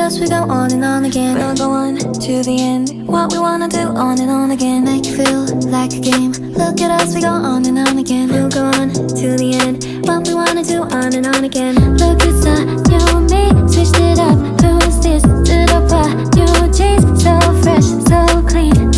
us, we go on and on again. We'll go on to the end. What we wanna do on and on again. Make you feel like a game. Look at us, we go on and on again. We'll go on to the end. What we wanna do on and on again. Look at the new me, switched it up. Who's this? Did I buy new jeans? So fresh, so clean.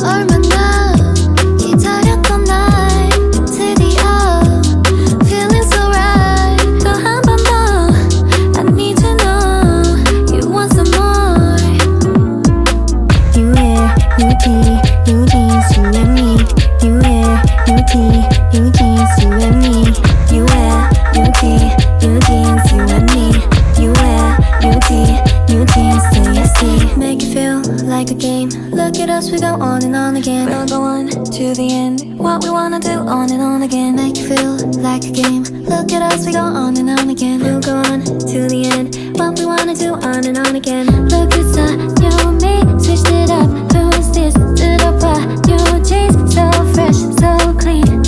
얼마나 기다렸던 날 드디어 feeling so right. 또 한 번 더 I need to know you want some more. You wear new tee, new jeans, you and me. You wear new tee, new jeans, you and me. You wear new tee, new jeans, you and me. You wear new tee, new jeans, do you see? Make it feel like a game. Look at us, we go on and on again. We'll go on to the end. What we wanna do on and on again. Make it feel like a game. Look at us, we go on and on again. We'll go on to the end. What we wanna do on and on again. Look at the new me, switched it up. Who's this? Did I buy new jeans? So fresh, so clean.